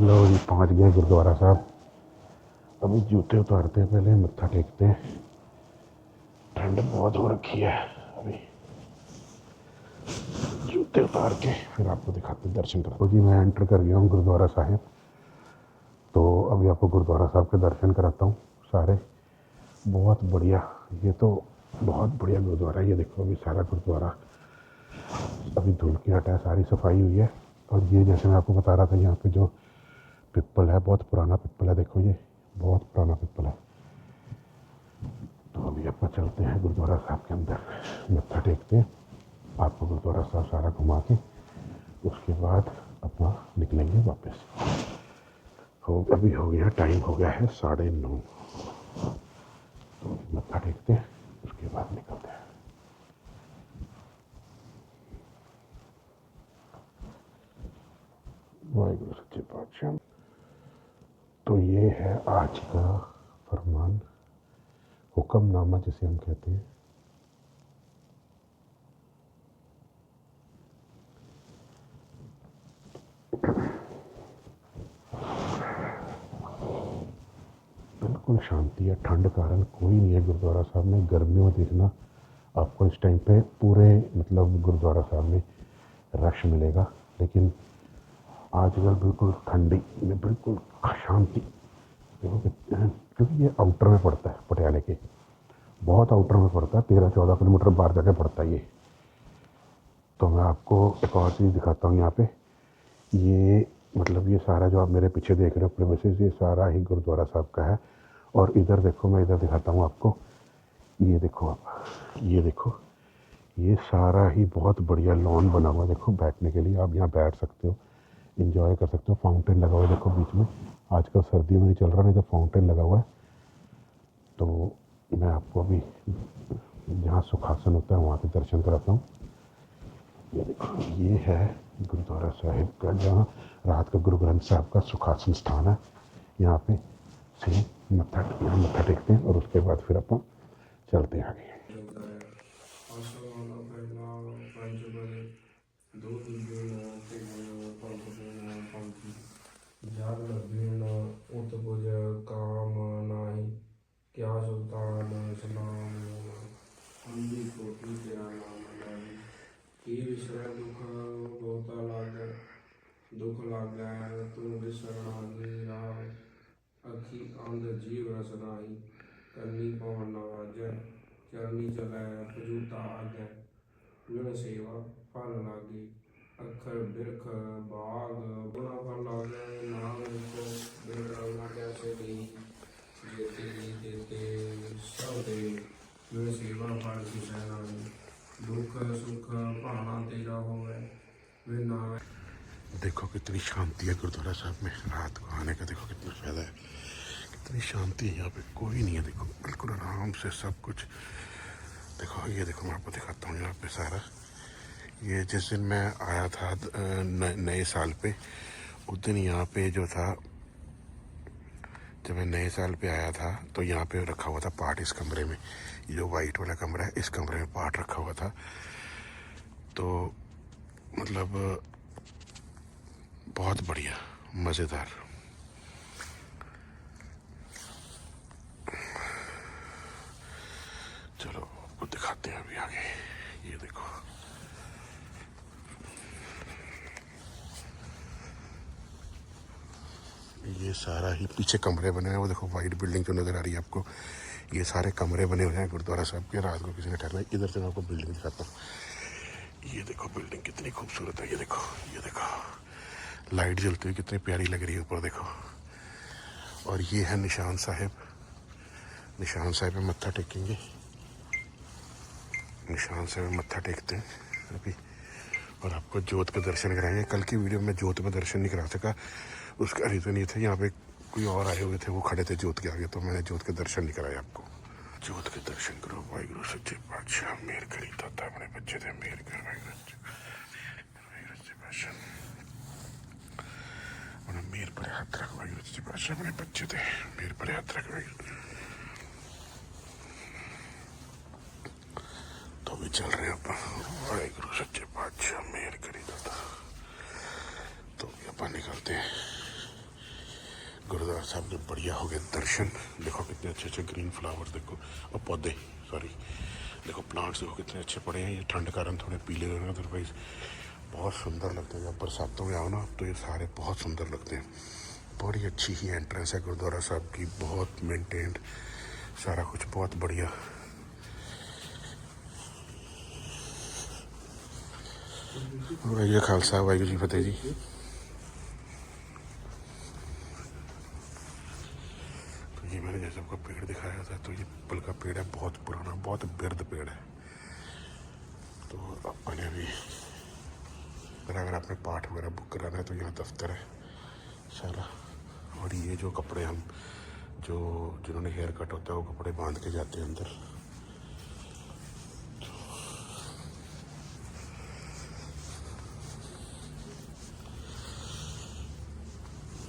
लो जी, पहुंच गए गुरुद्वारा साहब। अभी जूते उतारते हैं, पहले मत्था टेकते हैं। ठंड बहुत हो रखी है, अभी जूते उतार के फिर आपको दिखाते दर्शन करा। तो जी मैं एंटर कर गया हूँ गुरुद्वारा साहिब, तो अभी आपको गुरुद्वारा साहब के दर्शन कराता हूँ सारे। बहुत बढ़िया, ये तो बहुत बढ़िया गुरुद्वारा है। ये देखो अभी सारा गुरुद्वारा अभी धुल के हटा है, सारी सफाई हुई है। और ये जैसे मैं आपको बता रहा था, यहाँ पे जो पिपल है बहुत पुराना पिपल है, देखो ये बहुत पुराना पिपल है। तो अभी अपन चलते हैं गुरुद्वारा साहब के अंदर, मत्था टेकते हैं। आपको गुरुद्वारा साहब सारा घुमा के उसके बाद अपना निकलेंगे वापस। अभी हो गया टाइम, हो गया है 9:30। तो मत्था टेकते हैं, उसके बाद निकलते हैं। वाहिगुरु सच्चे पातशाह। तो ये है आज का फरमान, हुक्मनामा जिसे हम कहते हैं। बिल्कुल शांति है, ठंड कारण कोई नहीं है गुरुद्वारा साहब में। गर्मियों में देखना आपको इस टाइम पे पूरे मतलब गुरुद्वारा साहब में रश मिलेगा, लेकिन आजकल बिल्कुल ठंडी में बिल्कुल शांति। देखो क्योंकि ये आउटर में पड़ता है, पटियाले के बहुत आउटर में पड़ता है, 13-14 किलोमीटर बाहर जाके पड़ता है ये। तो मैं आपको एक और चीज़ दिखाता हूँ यहाँ पे। ये मतलब ये सारा जो आप मेरे पीछे देख रहे हो प्रीमिसेस, ये सारा ही गुरुद्वारा साहब का है। और इधर देखो, मैं इधर दिखाता हूँ आपको, ये देखो आप, ये देखो ये सारा ही बहुत बढ़िया लॉन बना हुआ है। देखो बैठने के लिए आप यहाँ बैठ सकते हो, इंजॉय कर सकते हो। फाउंटेन लगा हुआ है देखो बीच में, आजकल सर्दियों में नहीं चल रहा, नहीं तो फाउंटेन लगा हुआ है। तो मैं आपको अभी जहाँ सुखासन होता है वहाँ के दर्शन कराता हूँ। ये देखो ये है गुरुद्वारा साहिब का, जहाँ रात का गुरु ग्रंथ साहब का सुखासन स्थान है। यहाँ पे से मत्था टेकते हैं और उसके बाद फिर अपन चलते हैं आगे। क्या सुल्तान सलाम अंधी कोटि तेरा नाम नहीं की विसर दुख बहुता लागे दुख लागे तू विसरणागी राह अखी अंध जीव रस नाही करनी पवन नवाजै चरनी चलै पजूता आगे गुण सेवा फल लागे अखर बिरख बाग गुणा फल लागे नानक बिरख कैसे दी जेते देते सब दे गुण सेवा फल की सैनानी दुख सुख भाना तेरा होवे वे नावे। देखो कितनी शांति है गुरुद्वारा साहब में, रात को आने का देखो कितना फ़ायदा है, कितनी शांति है यहाँ पे, कोई नहीं है। देखो बिल्कुल आराम से सब कुछ। देखो ये देखो मैं आपको दिखाता हूँ यहाँ पे सारा। ये जिस दिन मैं आया था नए साल पे, उस दिन यहाँ पे जो था, जब मैं नए साल पे आया था तो यहाँ पे रखा हुआ था पार्ट इस कमरे में। ये जो वाइट वाला कमरा है, इस कमरे में पार्ट रखा हुआ था। तो मतलब बहुत बढ़िया, मज़ेदार। चलते हैं अभी आगे। ये देखो ये सारा ही पीछे कमरे बने हैं, वो देखो वाइट बिल्डिंग जो नज़र आ रही है आपको, ये सारे कमरे बने हुए हैं गुरुद्वारा साहब के। रात को किसी ने ठहरना है। इधर से मैं आपको बिल्डिंग दिखाता हूँ। ये देखो बिल्डिंग कितनी खूबसूरत है। ये देखो लाइट जलती हुई कितनी प्यारी लग रही है ऊपर देखो। और ये है निशान साहिब। निशान साहिब में मत्था टेकेंगे। निशान साहिब में मत्था टेकते हैं अभी और आपको जोत के दर्शन कराएंगे। कल की वीडियो में जोत में दर्शन नहीं करा सका, उसका रीज़न ये था यहाँ पे कोई और आए हुए थे, वो खड़े थे जोत के आगे, तो मैंने जोत के दर्शन नहीं कराए आपको। जोत के दर्शन करो। वाहिगुरु सच्चे पातशाह मेहर करी दाता अपने बच्चे थे मेहर कर। वाहिगुरु सच्चे पातशाह उन्हें मेहर पर हाथ रख। वाहिगुरु सच्चे पातशाह अपने बच्चे थे मेहर पर हाथ रख। तो भी चल रहे हैं अपन। वाहिगुरु सच्चे पातशाह मेहर करी दाता। तो भी अपन निकलते हैं। गुरुद्वारा साहब के बढ़िया हो गए दर्शन। देखो कितने अच्छे अच्छे ग्रीन फ्लावर्स देखो, और पौधे सॉरी देखो प्लांट्स देखो कितने अच्छे पड़े हैं। ये ठंड कारण थोड़े पीले हो रहे हैं, अदरवाइज बहुत सुंदर लगते हैं। जब बरसातों में आओ ना तो ये सारे बहुत सुंदर लगते हैं। बड़ी अच्छी ही एंट्रेंस है गुरुद्वारा साहब की, बहुत मेंटेन्ड सारा कुछ, बहुत बढ़िया। वाहिगुरू जी खालसा वाहिगुरू जी फतेह जी। ये मैंने जैसे आपको पेड़ दिखाया था, तो ये पीपल का पेड़ है, बहुत पुराना, बहुत बिरध पेड़ है। तो अपने अभी अगर आपने पाठ वगैरह बुक कराना है तो यहाँ दफ्तर है सारा। और ये जो कपड़े हम जो जिन्होंने हेयर कट होता है वो कपड़े बांध के जाते हैं अंदर।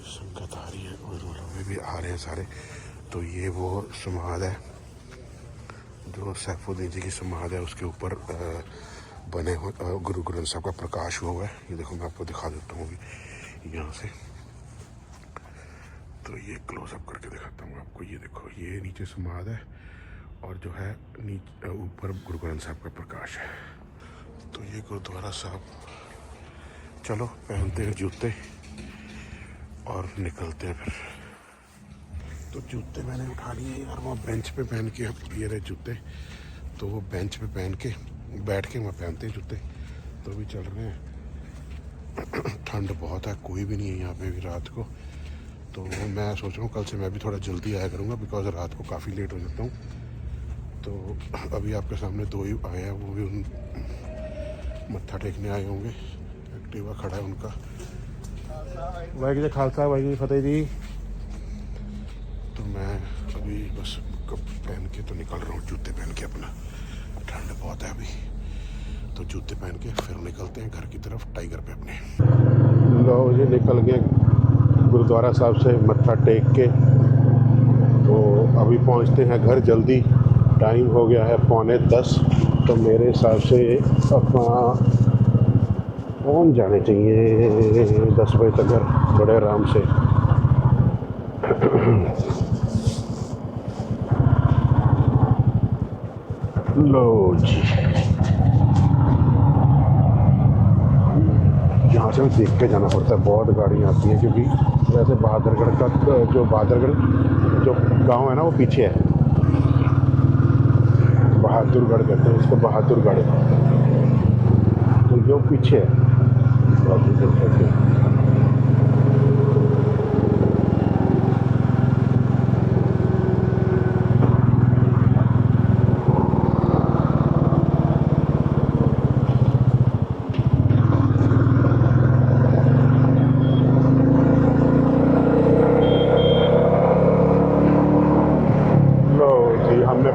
संगत आ रही है और वे भी आ रहे हैं सारे। तो ये वो समाध है जो सैफुद्दीन जी की समाध है, उसके ऊपर बने हुए गुरु ग्रंथ साहब का प्रकाश हुआ है। ये देखो मैं आपको दिखा देता हूँ अभी यहाँ से। तो ये क्लोजअप करके दिखाता हूँ आपको। ये देखो ये नीचे समाध है और जो है नीचे ऊपर गुरु ग्रंथ साहब का प्रकाश है। तो ये गुरुद्वारा साहब। चलो पहनते हैं जूते और निकलते हैं फिर। तो जूते मैंने उठा लिए यार, वो बेंच पे पहन के, अब ये रहे जूते, तो वो बेंच पे पहन के बैठ के वहाँ पहनते हैं जूते। तो भी चल रहे हैं। ठंड बहुत है, कोई भी नहीं है यहाँ पे भी रात को। तो मैं सोच रहा हूँ कल से मैं भी थोड़ा जल्दी आया करूँगा, बिकॉज रात को काफ़ी लेट हो जाता हूँ। तो अभी आपके सामने दो ही आए हैं, वो भी उन मत्था टेकने आए होंगे। एक्टिवा खड़ा है उनका। वाहिगुरू जी खालसा वाहिगुरू जी फतेह जी। तो मैं अभी बस कप पहन के तो निकल रहा हूँ, जूते पहन के अपना। ठंड बहुत है अभी, तो जूते पहन के फिर निकलते हैं घर की तरफ टाइगर पे अपने। लो जी निकल गए गुरुद्वारा साहब से मत्था टेक के। तो अभी पहुँचते हैं घर जल्दी। टाइम हो गया है 9:45। तो मेरे हिसाब से अपना पहुँच जाने चाहिए 10 बजे तक घर बड़े आराम से। लो जी यहाँ से देख के जाना पड़ता है, बहुत गाड़ियाँ आती हैं, क्योंकि वैसे बहादुरगढ़ का जो बहादुरगढ़ जो गांव है ना वो पीछे है। बहादुरगढ़ कहते हैं इसको, बहादुरगढ़। तो जो पीछे है बहादुरगढ़ कहते हैं।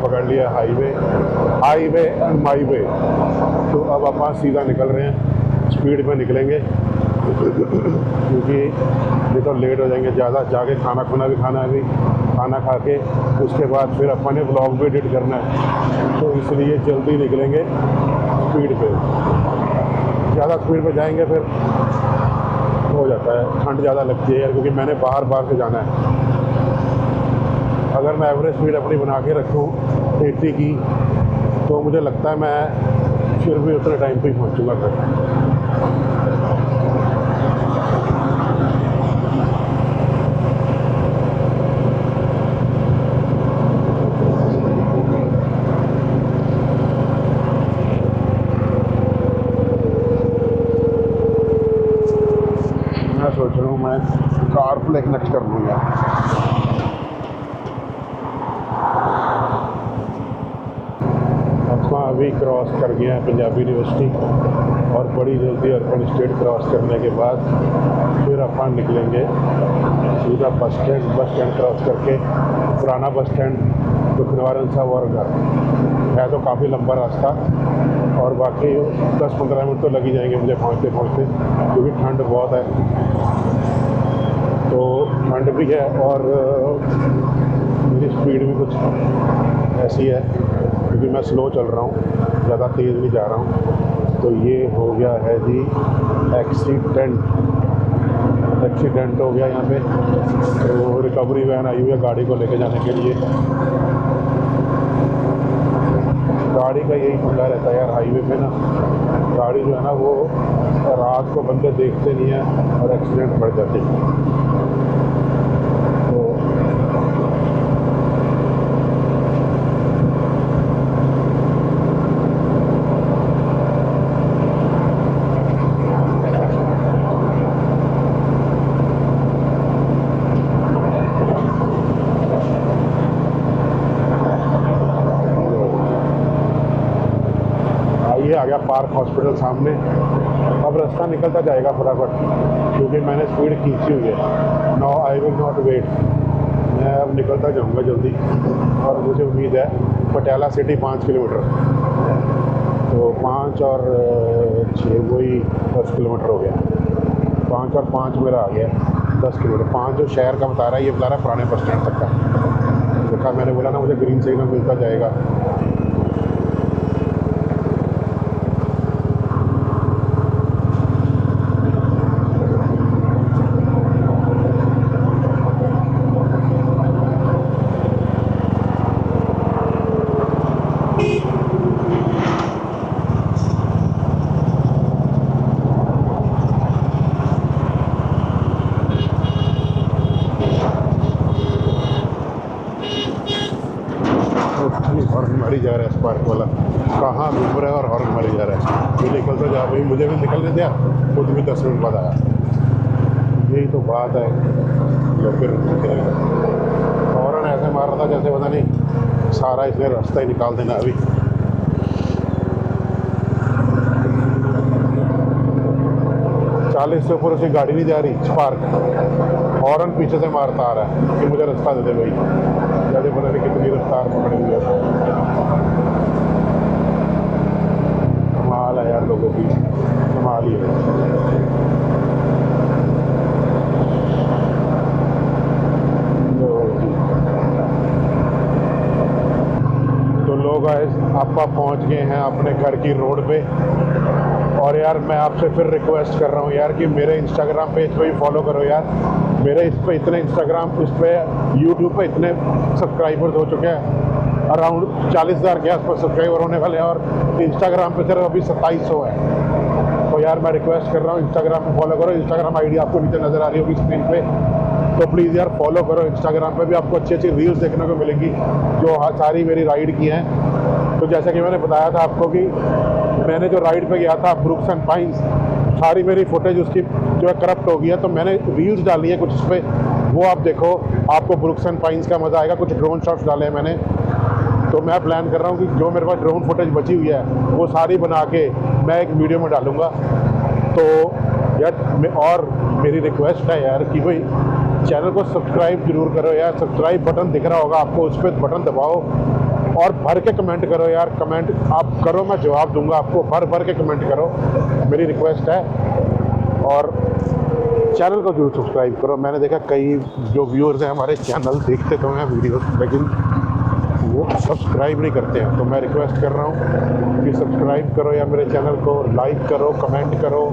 पकड़ लिया हाईवे एंड माई वे। तो अब अपन सीधा निकल रहे हैं, स्पीड में निकलेंगे क्योंकि नहीं तो लेट हो जाएंगे ज़्यादा। जाके खाना खुना भी खाना है, अभी खाना खा के उसके बाद फिर अपन ने व्लॉग भी एडिट करना है। तो इसलिए जल्दी निकलेंगे स्पीड पे। ज़्यादा स्पीड पे जाएंगे फिर हो जाता है, ठंड ज़्यादा लगती है यार, क्योंकि मैंने बाहर से जाना है। अगर मैं एवरेज स्पीड अपनी बना के रखूँ 80 की, तो मुझे लगता है मैं फिर भी उतने टाइम पे ही पहुँचूँगा घर। मैं सोच रहा हूँ मैं कार प्ले कनेक्ट कर लूँगा। ਆਪਾਂ अभी क्रॉस कर गया है पंजाबी यूनिवर्सिटी और बड़ी जल्दी अर्बन स्टेट क्रॉस करने के बाद फिर अपन निकलेंगे सीधा बस स्टैंड क्रॉस करके पुराना बस स्टैंड दुखनिवारन साहब और घर है। तो काफ़ी लंबा रास्ता और बाकी 10-15 मिनट तो लग ही जाएंगे मुझे पहुँचते पहुँचते, क्योंकि ठंड बहुत है। तो ठंड भी है और मेरी स्पीड भी कुछ ऐसी है क्योंकि मैं स्लो चल रहा हूँ, ज़्यादा तेज़ नहीं जा रहा हूँ। तो ये हो गया है जी एक्सीडेंट हो गया यहाँ पे। तो रिकवरी वैन आई हुई है गाड़ी को लेके जाने के लिए। गाड़ी का यही पंगा रहता है यार हाईवे पे ना, गाड़ी जो है ना वो रात को बंदे देखते नहीं है और एक्सीडेंट बढ़ जाते हैं। तो ये आ गया पार्क हॉस्पिटल सामने। अब रास्ता निकलता जाएगा फटाफट क्योंकि मैंने स्पीड खींची हुई है। No I will not wait, मैं अब निकलता जाऊंगा जल्दी। और मुझे उम्मीद है पटियाला सिटी 5 किलोमीटर, तो 5 और 6 वही 10 किलोमीटर हो गया। 5 और 5 मेरा आ गया 10 किलोमीटर। 5 जो शहर का बता रहा है, ये बता रहा है पुराने बस स्टैंड तक का। देखा मैंने बोला ना मुझे ग्रीन सिग्नल मिलता जाएगा। हॉर्न मारी जा रहा है स्पार्क वाला, कहाँ घूम रहा है और हॉर्न मारी जा रहा है। ये निकल तो जा भाई, मुझे भी निकलने दिया, खुद भी 10 मिनट बाद आया। यही तो बात है, जो फिर हॉर्न ऐसे मार रहा था जैसे पता नहीं सारा इसने रास्ता ही निकाल देना। अभी 40 से ऊपर उसकी गाड़ी नहीं जा रही, स्पार्क हॉर्न पीछे से मारता आ रहा है कि मुझे रास्ता दे दे भाई। जैसे पता नहीं कितनी रफ्तार पकड़ी हुई है। कमाल है यार लोगों की, कमाल ही है। तो लोग आप पहुंच गए हैं अपने घर की रोड पे। और यार मैं आपसे फिर रिक्वेस्ट कर रहा हूँ यार कि मेरे इंस्टाग्राम पेज पे भी फॉलो करो यार। मेरे इस पे इतने इस पे यूट्यूब पे इतने सब्सक्राइबर्स हो चुके हैं, अराउंड 40,000 के आसपास सब्सक्राइबर होने वाले हैं। और इंस्टाग्राम पे सिर्फ अभी 2700 है। तो यार मैं रिक्वेस्ट कर रहा हूँ इंस्टाग्राम पे फॉलो करो। इंस्टाग्राम आईडी आपको नीचे नज़र आ रही होगी स्क्रीन पे, तो प्लीज़ यार फॉलो करो। इंस्टाग्राम पे भी आपको अच्छी अच्छी रील्स देखने को मिलेंगी जो सारी मेरी राइड की हैं। तो जैसा कि मैंने बताया था आपको कि मैंने जो राइड पे गया था ब्रुक्स एंड पाइन्स, सारी मेरी फुटेज उसकी जो है करप्ट हो गई है। तो मैंने रील्स डाली है कुछ उस पर, वो आप देखो, आपको ब्रुक्स एंड पाइन्स का मज़ा आएगा। कुछ ड्रोन शॉट्स डाले हैं मैंने। तो मैं प्लान कर रहा हूँ कि जो मेरे पास ड्रोन फुटेज बची हुई है वो सारी बना के मैं एक वीडियो में डालूँगा। तो यार और मेरी रिक्वेस्ट है यार कि भाई चैनल को सब्सक्राइब जरूर करो यार। सब्सक्राइब बटन दिख रहा होगा आपको, उस पर बटन दबाओ और भर के कमेंट करो यार। कमेंट आप करो, मैं जवाब दूंगा आपको। भर के कमेंट करो, मेरी रिक्वेस्ट है। और चैनल को जरूर सब्सक्राइब करो। मैंने देखा कई जो व्यूअर्स हैं हमारे चैनल देखते तो हैं वीडियोस, लेकिन वो सब्सक्राइब नहीं करते हैं। तो मैं रिक्वेस्ट कर रहा हूँ कि सब्सक्राइब करो या मेरे चैनल को लाइक करो, कमेंट करो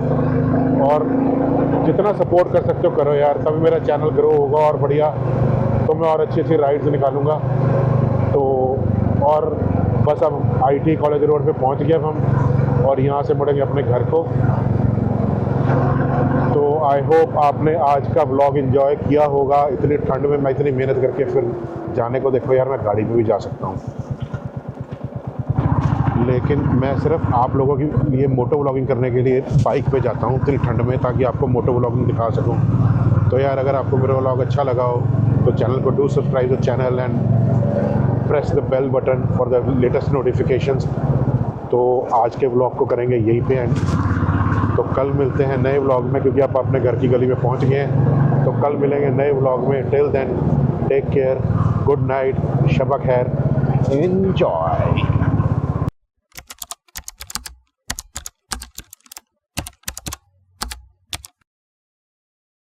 और जितना सपोर्ट कर सकते हो करो यार, तभी मेरा चैनल ग्रो होगा और बढ़िया। तो मैं और अच्छी अच्छी राइड्स निकालूंगा। तो और बस अब आईटी कॉलेज रोड पे पहुंच गए अब हम, और यहाँ से मुड़ेंगे अपने घर को। तो आई होप आपने आज का व्लॉग एंजॉय किया होगा। इतनी ठंड में मैं इतनी मेहनत करके फिर जाने को, देखो यार मैं गाड़ी में भी जा सकता हूँ, लेकिन मैं सिर्फ आप लोगों के लिए मोटो व्लॉगिंग करने के लिए बाइक पे जाता हूँ इतनी ठंड में, ताकि आपको मोटो व्लॉगिंग दिखा सकूँ। तो यार अगर आपको मेरा व्लॉग अच्छा लगा हो तो चैनल को do subscribe the channel and press the bell button for the latest notifications. तो आज के व्लॉग को करेंगे यहीं पे एंड, तो कल मिलते हैं नए व्लॉग में, क्योंकि आप अपने घर की गली में पहुंच गए हैं। तो कल मिलेंगे नए व्लॉग में। Till then take care, good night, शब खैर, एंजॉय।